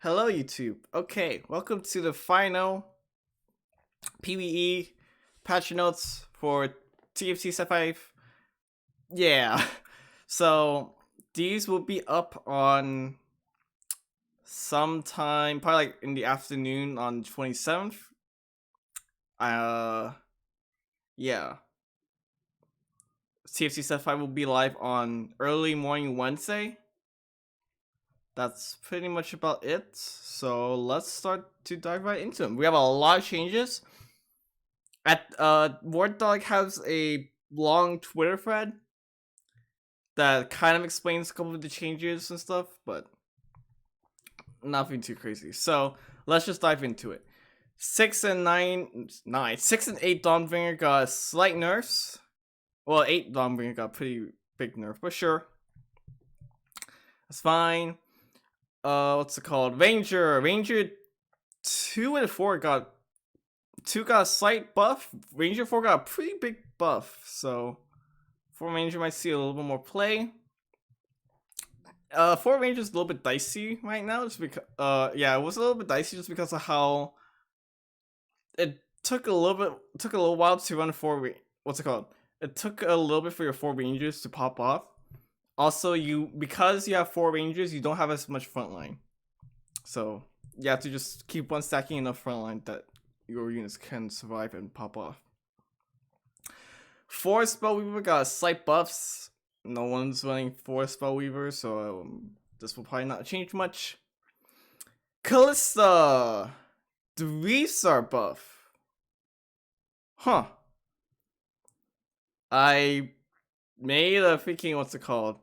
Hello YouTube. Okay, welcome to the final PBE patch notes for TFT Set 5. Yeah, so these will be up on sometime, probably like in the afternoon on 27th. Yeah. TFT Set 5 will be live on early morning Wednesday. That's pretty much about it. So let's start to dive right into them. We have a lot of changes. Ward Dog has a long Twitter thread that kind of explains a couple of the changes and stuff, but nothing too crazy. So let's just dive into it. 6 and 8 Dawnbringer got slight nerfs. Well, 8 Dawnbringer got pretty big nerf, but sure. That's fine. What's it called? Ranger 2 and 4 got 2 got a slight buff. Ranger 4 got a pretty big buff, so 4 Ranger might see a little bit more play. 4 Ranger is a little bit dicey right now, just because yeah, it was a little bit dicey just because of how it took a little while to run 4 what's it called? It took a little bit for your 4 Rangers to pop off. Also, because you have 4 Rangers, you don't have as much frontline. So you have to just keep on stacking enough frontline that your units can survive and pop off. 4 Spellweaver got slight buffs. No one's running 4 Spellweaver, so this will probably not change much. Callista, 3-star buff. Huh. I made a freaking, what's it called?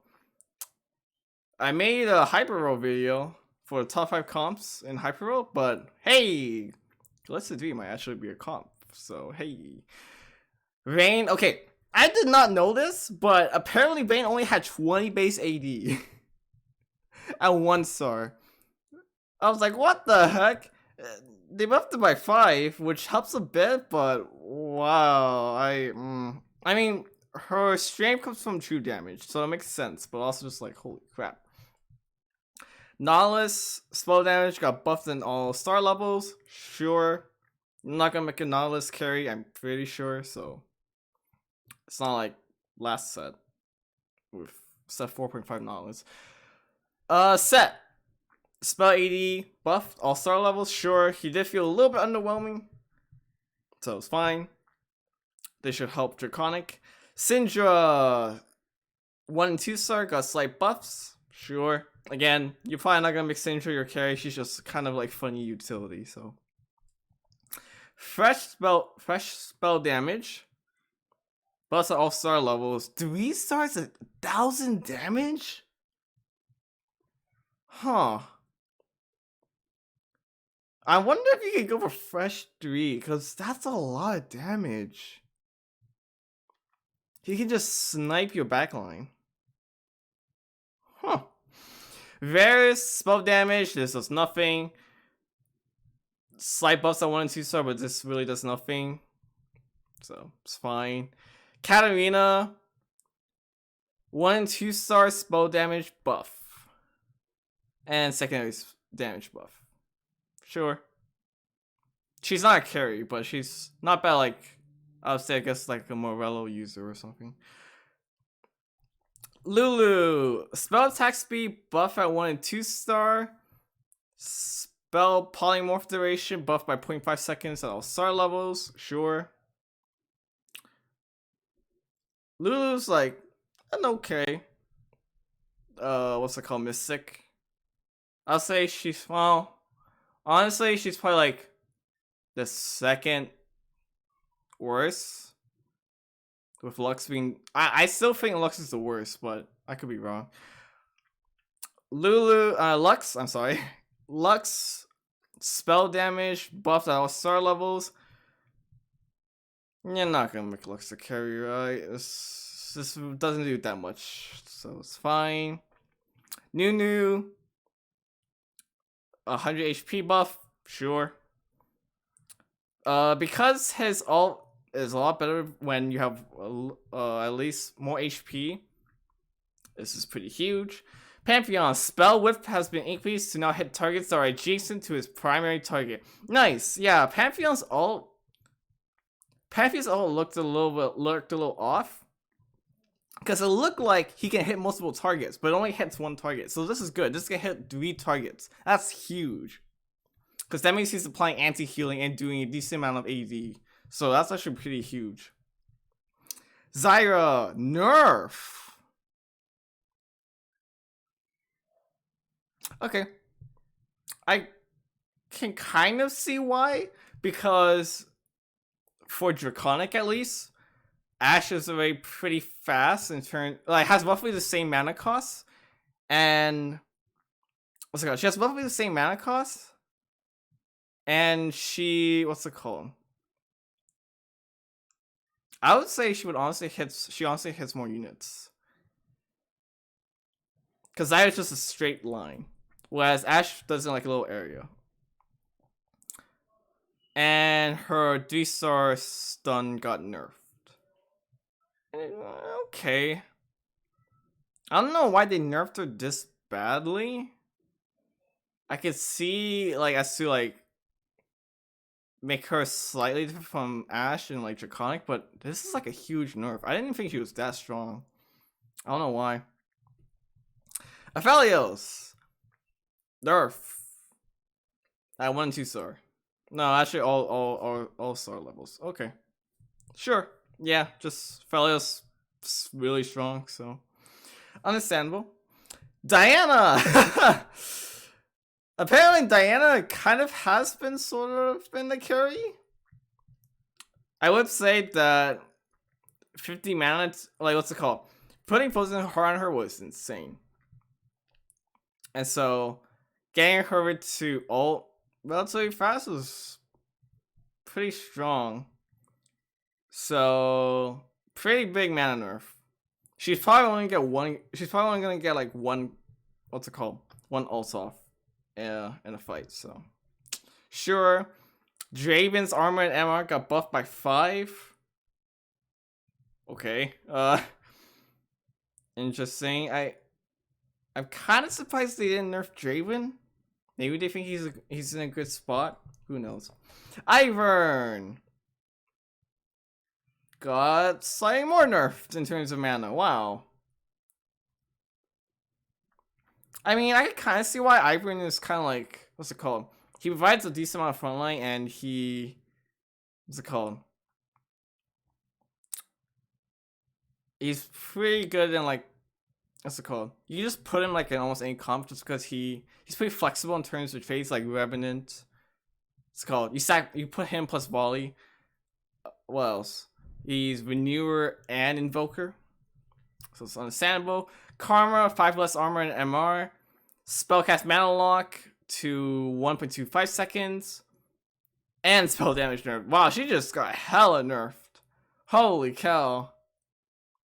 I made a Hyper video for the top 5 comps in Hyper, but hey, Callista 3 might actually be a comp, so hey. Vayne, okay, I did not know this, but apparently Vayne only had 20 base AD at 1 star. I was like, what the heck? They buffed it by 5, which helps a bit, but wow, I mean, her strength comes from true damage, so it makes sense, but also just like, holy crap. Nautilus spell damage got buffed in all star levels. Sure, I'm not gonna make a Nautilus carry, I'm pretty sure, so it's not like last set with set 4.5 Nautilus. Set spell AD buffed all star levels. Sure, he did feel a little bit underwhelming, so it's fine. They should help Draconic. Syndra 1 and 2 star got slight buffs. Sure. Again, you're probably not gonna make Syndra your carry. She's just kind of like funny utility. So fresh spell damage. Buffs at all star levels. 3 stars at 1,000 damage. Huh. I wonder if you can go for fresh 3, because that's a lot of damage. He can just snipe your backline. Huh. Various spell damage. This does nothing. Slight buffs at 1 and 2 star, but this really does nothing. So it's fine. Katarina 1 and 2 star spell damage buff. And secondary damage buff. Sure. She's not a carry, but she's not bad, like I would say, I guess like a Morello user or something. Lulu, spell attack speed buff at 1 and 2 star. Spell polymorph duration buff by 0.5 seconds at all star levels. Sure. Lulu's like an okay. What's it called? Mystic. I'll say she's, well, honestly, she's probably like the second worst. With Lux being, I still think Lux is the worst, but I could be wrong. Lux, I'm sorry. Lux spell damage buffed at all star levels. You're not gonna make Lux a carry, right? This doesn't do that much, so it's fine. Nunu 100 HP buff, sure. Because his ult is a lot better when you have at least more HP. This is pretty huge. Pantheon, spell width has been increased to now hit targets that are adjacent to his primary target. Nice. Yeah, Pantheon's ult looked a little off. Because it looked like he can hit multiple targets, but it only hits one target. So this is good. This can hit 3 targets. That's huge. Because that means he's applying anti-healing and doing a decent amount of AD. So that's actually pretty huge. Zyra Nerf. Okay. I can kind of see why. Because for Draconic at least, Ashe is very pretty fast in turn, like has roughly the same mana cost, and what's it called? She has roughly the same mana cost, and she I would say she honestly hits more units, because that is just a straight line, whereas Ashe does it like a little area, and her 3-star stun got nerfed. Okay. I don't know why they nerfed her this badly. I could see, like, as to, like, make her slightly different from Ashe and, like, Draconic, but this is, like, a huge nerf. I didn't think she was that strong. I don't know why. Aphelios. Nerf. At 1 and 2 star. No, actually, all star levels. Okay. Sure. Yeah, just Aphelios really strong, so understandable. Diana. Apparently Diana kind of has been sort of been the carry. I would say that 50 mana, like what's it called? Putting frozen her on her was insane. And so getting her to ult relatively fast was pretty strong. So pretty big mana nerf. She's probably only gonna get one. She's probably only gonna get like one. What's it called? One ult off, in a fight. So sure. Draven's armor and MR got buffed by 5. Okay. Interesting. I'm kind of surprised they didn't nerf Draven. Maybe they think he's in a good spot. Who knows? Ivern got slightly more nerfed in terms of mana. Wow. I mean, I can kind of see why Ivern is kind of like, what's it called? He provides a decent amount of frontline, and he, what's it called? He's pretty good in like, what's it called? You just put him like in almost any comp just because he's pretty flexible in terms of trades like Revenant. It's called you put him plus volley. What else? He's Renewer and Invoker, so it's understandable. Karma, 5 less armor and MR. Spellcast mana lock to 1.25 seconds. And spell damage nerf. Wow, she just got hella nerfed. Holy cow.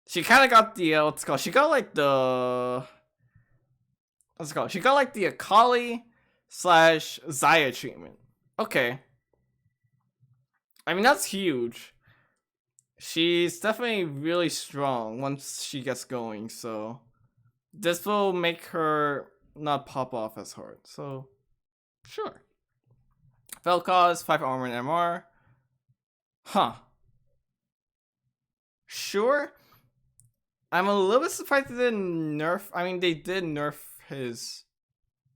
She kind of got the, what's it called? She got like the, what's it called? She got like the Akali / Xayah treatment. Okay. I mean, that's huge. She's definitely really strong once she gets going, so this will make her not pop off as hard. So, sure. Vel'Koz, 5 armor and MR. Huh. Sure. I'm a little bit surprised they didn't nerf. I mean, they did nerf his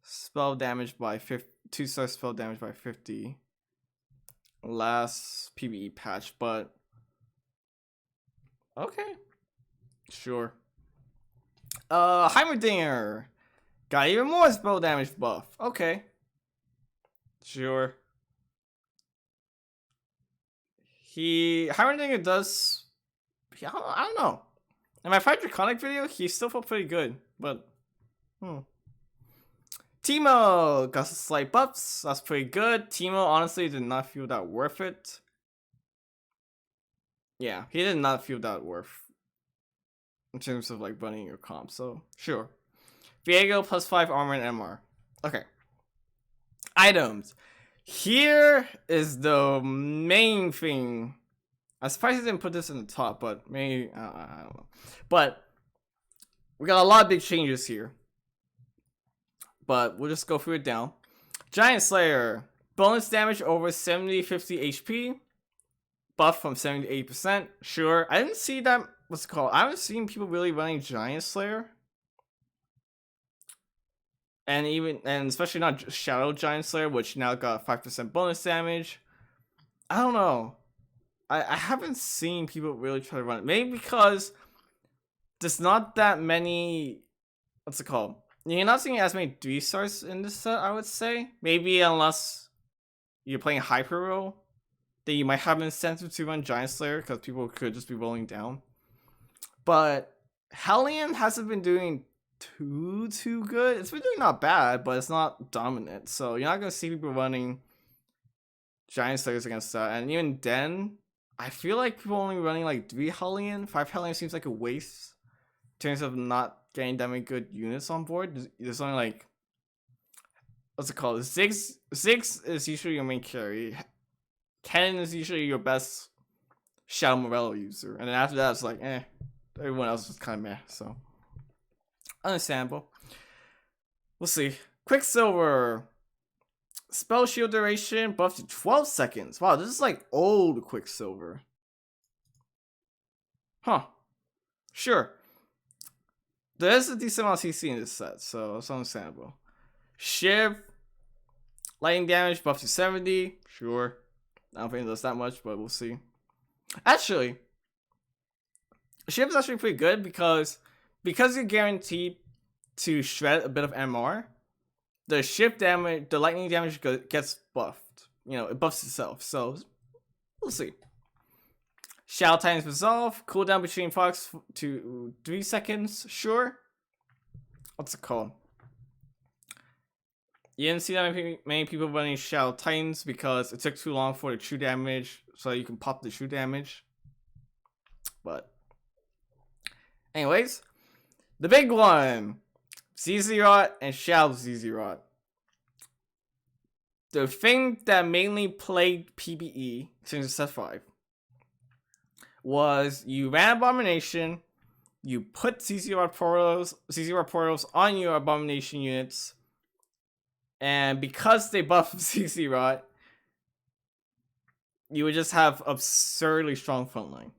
spell damage by 2-star spell damage by 50 last PBE patch, but okay, sure. Heimerdinger got even more spell damage buff. Okay, sure. Heimerdinger does. I don't know. In my fight Draconic video, he still felt pretty good, but Teemo got some slight buffs. That's pretty good. Teemo honestly did not feel that worth it. Yeah, he did not feel that worth in terms of like running your comp. So sure. Viego plus 5 armor and MR. Okay. Items. Here is the main thing. I'm surprised they didn't put this in the top, but maybe I don't know. But we got a lot of big changes here. but we'll just go through it down. Giant Slayer, bonus damage over 70-50 HP, buff from 70 to 80%. Sure, I didn't see that. What's it called? I haven't seen people really running Giant Slayer, and especially not Shadow Giant Slayer, which now got 5% bonus damage. I don't know. I haven't seen people really try to run it. Maybe because there's not that many. What's it called? You're not seeing as many 3-stars in this set, I would say. Maybe unless you're playing Hyper Roll, then you might have an incentive to run Giant Slayer because people could just be rolling down. But Hellion hasn't been doing too good. It's been doing not bad, but it's not dominant. So you're not gonna see people running Giant Slayers against that. And even then, I feel like people only running like 3 Hellion. 5 Hellion seems like a waste in terms of not getting that many good units on board. There's only like, what's it called? Ziggs is usually your main carry. Ken is usually your best Shadow Morello user. And then after that, it's like, everyone else is kind of meh. So, understandable. We'll see. Quicksilver. Spell shield duration buffed to 12 seconds. Wow, this is like old Quicksilver. Huh. Sure. There's a decent amount of CC in this set, so it's understandable. Shiv. Lightning damage buffed to 70. Sure. I don't think it does that much, but we'll see. Actually, Shiv is actually pretty good because you're guaranteed to shred a bit of MR. The shift damage, the lightning damage gets buffed. You know, it buffs itself. So, we'll see. Shadow Titan's Resolve. Cooldown between 5 to 3 seconds. Sure. What's it called? You didn't see that many people running Shadow Titans because it took too long for the true damage. So you can pop the true damage. But, anyways. The big one. ZZ'Rot and Shadow ZZ'Rot. The thing that mainly plagued PBE since set 5 was you ran Abomination, you put ZZ'Rot portals on your Abomination units, and because they buffed ZZ'Rot, you would just have absurdly strong frontline.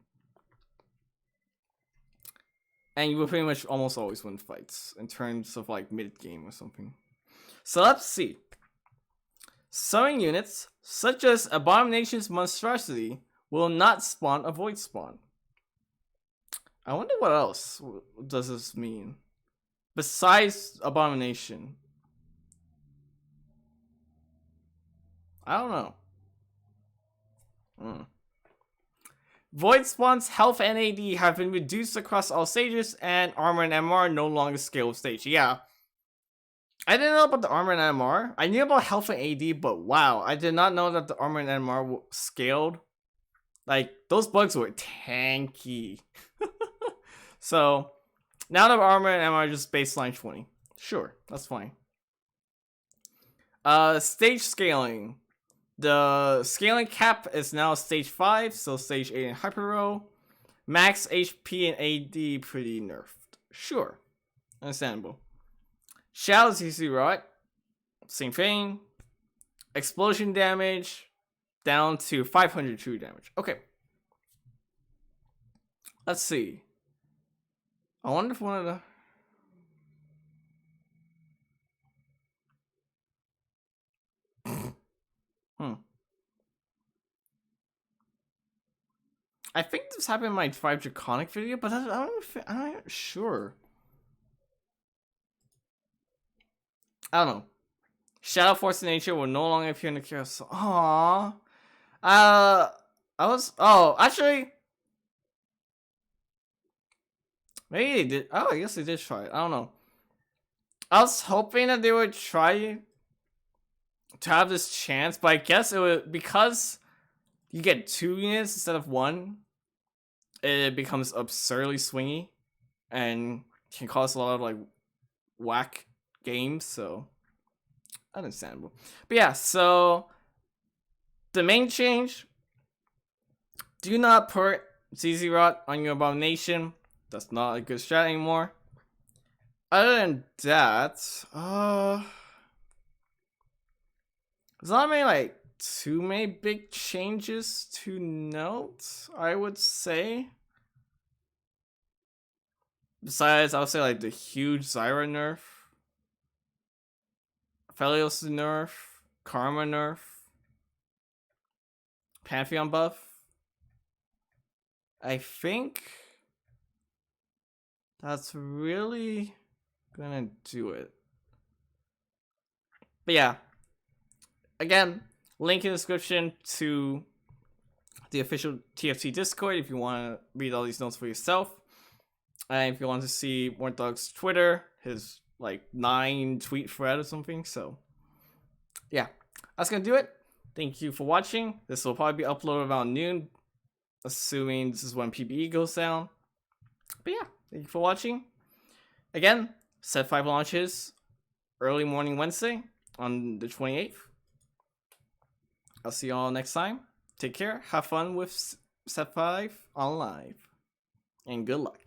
And you will pretty much almost always win fights in terms of like mid-game or something. So let's see. Summoning units, such as Abomination's Monstrosity, will not spawn a Void Spawn. I wonder what else does this mean? Besides Abomination. I don't know. Void Spawn's health and AD have been reduced across all stages, and armor and MR no longer scale with stage. Yeah. I didn't know about the armor and MR. I knew about health and AD, but wow, I did not know that the armor and MR scaled. Like, those bugs were tanky. So, now the armor and MR are just baseline 20. Sure, that's fine. Stage scaling. The scaling cap is now stage 5, so stage 8 in Hyper Row. Max HP and AD pretty nerfed. Sure. Understandable. Shadow ZZ'Rot. Same thing. Explosion damage. Down to 500 true damage. Okay. Let's see. I wonder if one of the... I think this happened in my 5 Draconic video, but I'm not sure. I don't know. Shadow Force in Nature will no longer appear in the carousel. Aww. Actually, maybe they did. Oh, I guess they did try it. I don't know. I was hoping that they would try to have this chance, but I guess it would, because you get 2 units instead of 1, it becomes absurdly swingy and can cause a lot of like whack games, so understandable. But yeah, so the main change, do not put ZZ'Rot on your Abomination. That's not a good strat anymore. Other than that, There's not many, like, too many big changes to note, I would say. Besides, I would say, like, the huge Zyra nerf, Aphelios nerf, Karma nerf, Pantheon buff. I think that's really gonna do it. But yeah, again, link in the description to the official TFT Discord if you want to read all these notes for yourself. And if you want to see More Dog's Twitter, his like 9 tweet thread or something. So yeah, that's gonna do it. Thank you for watching. This will probably be uploaded around noon, assuming this is when PBE goes down. But yeah, thank you for watching. Again, Set 5 launches early morning Wednesday on the 28th. I'll see y'all next time. Take care. Have fun with Set 5 on live. And good luck.